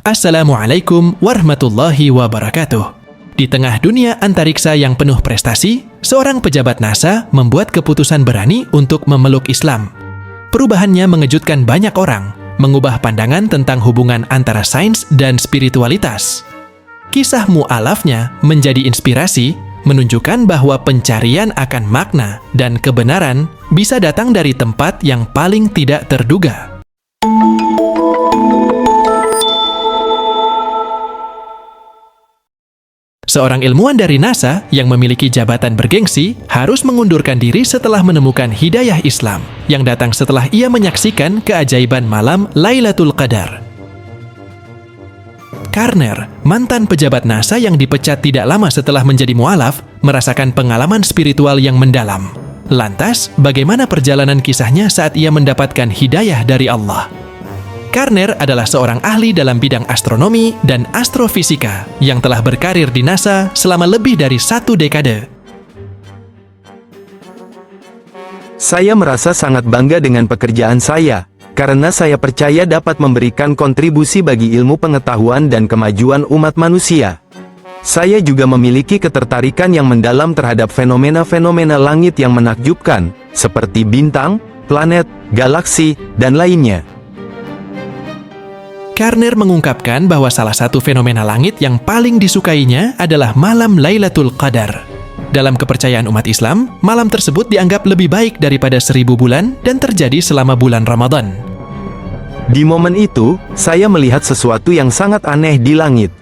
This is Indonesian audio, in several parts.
Assalamualaikum warahmatullahi wabarakatuh. Di tengah dunia antariksa yang penuh prestasi, seorang pejabat NASA membuat keputusan berani untuk memeluk Islam. Perubahannya mengejutkan banyak orang, mengubah pandangan tentang hubungan antara sains dan spiritualitas. Kisah mu'alafnya menjadi inspirasi, menunjukkan bahwa pencarian akan makna dan kebenaran bisa datang dari tempat yang paling tidak terduga. Seorang ilmuwan dari NASA yang memiliki jabatan bergengsi harus mengundurkan diri setelah menemukan hidayah Islam yang datang setelah ia menyaksikan keajaiban malam Lailatul Qadar. Karner, mantan pejabat NASA yang dipecat tidak lama setelah menjadi mu'alaf, merasakan pengalaman spiritual yang mendalam. Lantas, bagaimana perjalanan kisahnya saat ia mendapatkan hidayah dari Allah? Karner adalah seorang ahli dalam bidang astronomi dan astrofisika yang telah berkarir di NASA selama lebih dari 1 dekade. Saya merasa sangat bangga dengan pekerjaan saya, karena saya percaya dapat memberikan kontribusi bagi ilmu pengetahuan dan kemajuan umat manusia. Saya juga memiliki ketertarikan yang mendalam terhadap fenomena-fenomena langit yang menakjubkan, seperti bintang, planet, galaksi, dan lainnya. Karner mengungkapkan bahwa salah satu fenomena langit yang paling disukainya adalah malam Lailatul Qadar. Dalam kepercayaan umat Islam, malam tersebut dianggap lebih baik daripada 1000 bulan dan terjadi selama bulan Ramadan. Di momen itu, saya melihat sesuatu yang sangat aneh di langit.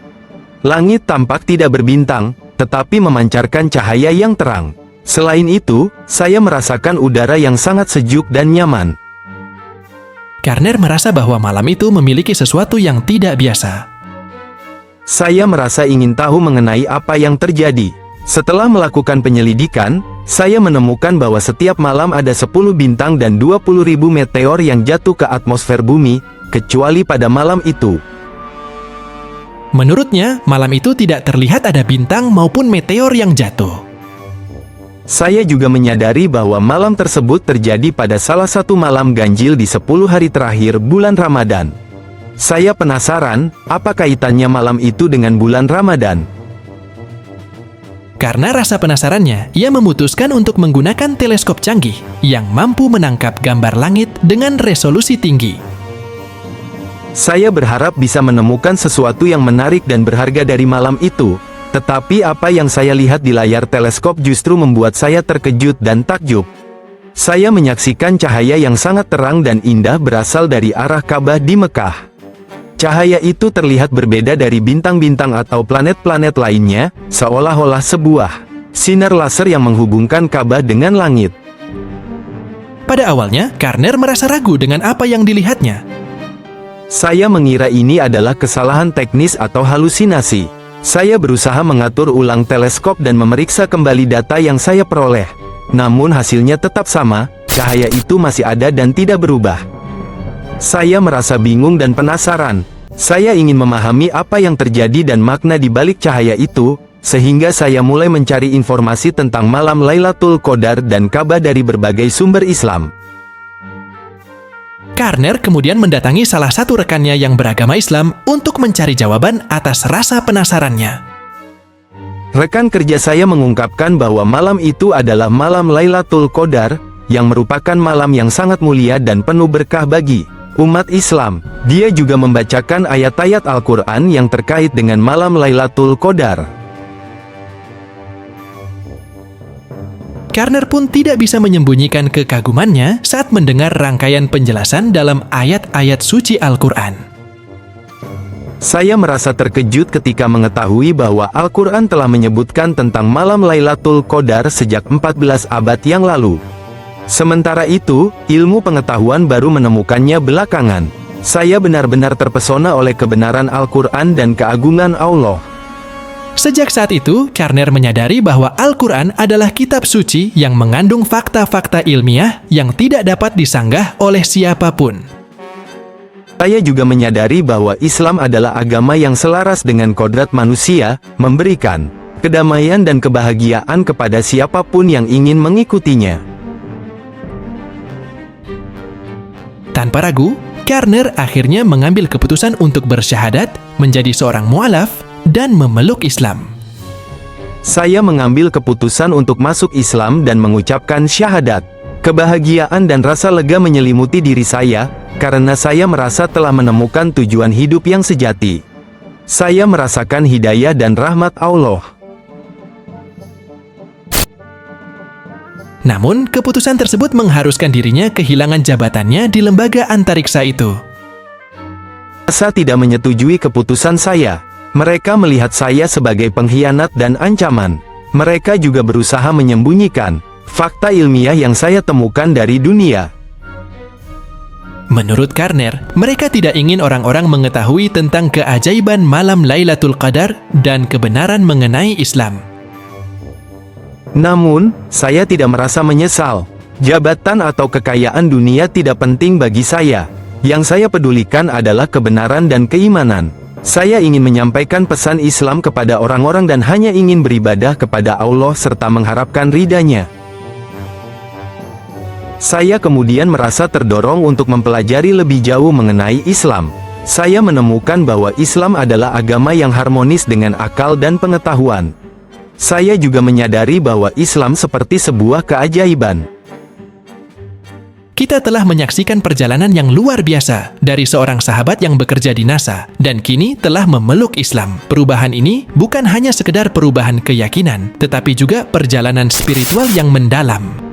Langit tampak tidak berbintang, tetapi memancarkan cahaya yang terang. Selain itu, saya merasakan udara yang sangat sejuk dan nyaman. Karner merasa bahwa malam itu memiliki sesuatu yang tidak biasa. Saya merasa ingin tahu mengenai apa yang terjadi. Setelah melakukan penyelidikan, saya menemukan bahwa setiap malam ada 10 bintang dan 20.000 meteor yang jatuh ke atmosfer bumi, kecuali pada malam itu. Menurutnya, malam itu tidak terlihat ada bintang maupun meteor yang jatuh. Saya juga menyadari bahwa malam tersebut terjadi pada salah satu malam ganjil di 10 hari terakhir bulan Ramadan. Saya penasaran, apa kaitannya malam itu dengan bulan Ramadan? Karena rasa penasarannya, ia memutuskan untuk menggunakan teleskop canggih yang mampu menangkap gambar langit dengan resolusi tinggi. Saya berharap bisa menemukan sesuatu yang menarik dan berharga dari malam itu. Tetapi apa yang saya lihat di layar teleskop justru membuat saya terkejut dan takjub. Saya menyaksikan cahaya yang sangat terang dan indah berasal dari arah Ka'bah di Mekah. Cahaya itu terlihat berbeda dari bintang-bintang atau planet-planet lainnya, seolah-olah sebuah sinar laser yang menghubungkan Ka'bah dengan langit. Pada awalnya, Karner merasa ragu dengan apa yang dilihatnya. Saya mengira ini adalah kesalahan teknis atau halusinasi. Saya berusaha mengatur ulang teleskop dan memeriksa kembali data yang saya peroleh. Namun hasilnya tetap sama, cahaya itu masih ada dan tidak berubah. Saya merasa bingung dan penasaran. Saya ingin memahami apa yang terjadi dan makna di balik cahaya itu, sehingga saya mulai mencari informasi tentang malam Lailatul Qadar dan Ka'bah dari berbagai sumber Islam. Karner kemudian mendatangi salah satu rekannya yang beragama Islam untuk mencari jawaban atas rasa penasarannya. Rekan kerja saya mengungkapkan bahwa malam itu adalah malam Lailatul Qadar, yang merupakan malam yang sangat mulia dan penuh berkah bagi umat Islam. Dia juga membacakan ayat-ayat Al-Quran yang terkait dengan malam Lailatul Qadar. Karner pun tidak bisa menyembunyikan kekagumannya saat mendengar rangkaian penjelasan dalam ayat-ayat suci Al-Quran. Saya merasa terkejut ketika mengetahui bahwa Al-Quran telah menyebutkan tentang malam Lailatul Qadar sejak 14 abad yang lalu. Sementara itu, ilmu pengetahuan baru menemukannya belakangan. Saya benar-benar terpesona oleh kebenaran Al-Quran dan keagungan Allah. Sejak saat itu, Karner menyadari bahwa Al-Quran adalah kitab suci yang mengandung fakta-fakta ilmiah yang tidak dapat disanggah oleh siapapun. Saya juga menyadari bahwa Islam adalah agama yang selaras dengan kodrat manusia, memberikan kedamaian dan kebahagiaan kepada siapapun yang ingin mengikutinya. Tanpa ragu, Karner akhirnya mengambil keputusan untuk bersyahadat, menjadi seorang mu'alaf dan memeluk Islam. Saya mengambil keputusan untuk masuk Islam dan mengucapkan syahadat. Kebahagiaan dan rasa lega menyelimuti diri saya, karena saya merasa telah menemukan tujuan hidup yang sejati. Saya merasakan hidayah dan rahmat Allah. Namun, keputusan tersebut mengharuskan dirinya kehilangan jabatannya di lembaga antariksa itu. NASA tidak menyetujui keputusan saya. Mereka melihat saya sebagai pengkhianat dan ancaman. Mereka juga berusaha menyembunyikan fakta ilmiah yang saya temukan dari dunia. Menurut Karner, mereka tidak ingin orang-orang mengetahui tentang keajaiban malam Lailatul Qadar dan kebenaran mengenai Islam. Namun, saya tidak merasa menyesal. Jabatan atau kekayaan dunia tidak penting bagi saya. Yang saya pedulikan adalah kebenaran dan keimanan. Saya ingin menyampaikan pesan Islam kepada orang-orang dan hanya ingin beribadah kepada Allah serta mengharapkan ridha-Nya. Saya kemudian merasa terdorong untuk mempelajari lebih jauh mengenai Islam. Saya menemukan bahwa Islam adalah agama yang harmonis dengan akal dan pengetahuan. Saya juga menyadari bahwa Islam seperti sebuah keajaiban. Kita telah menyaksikan perjalanan yang luar biasa dari seorang sahabat yang bekerja di NASA dan kini telah memeluk Islam. Perubahan ini bukan hanya sekedar perubahan keyakinan, tetapi juga perjalanan spiritual yang mendalam.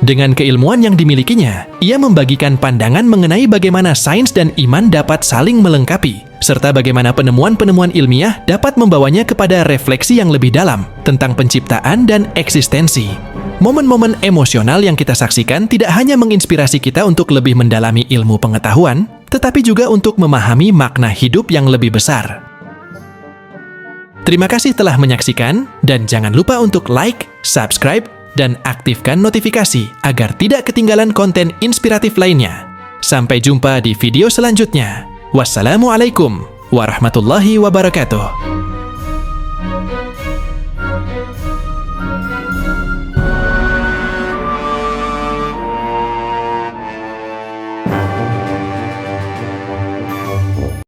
Dengan keilmuan yang dimilikinya, ia membagikan pandangan mengenai bagaimana sains dan iman dapat saling melengkapi, serta bagaimana penemuan-penemuan ilmiah dapat membawanya kepada refleksi yang lebih dalam tentang penciptaan dan eksistensi. Momen-momen emosional yang kita saksikan tidak hanya menginspirasi kita untuk lebih mendalami ilmu pengetahuan, tetapi juga untuk memahami makna hidup yang lebih besar. Terima kasih telah menyaksikan, dan jangan lupa untuk like, subscribe, dan aktifkan notifikasi agar tidak ketinggalan konten inspiratif lainnya. Sampai jumpa di video selanjutnya. Wassalamualaikum warahmatullahi wabarakatuh.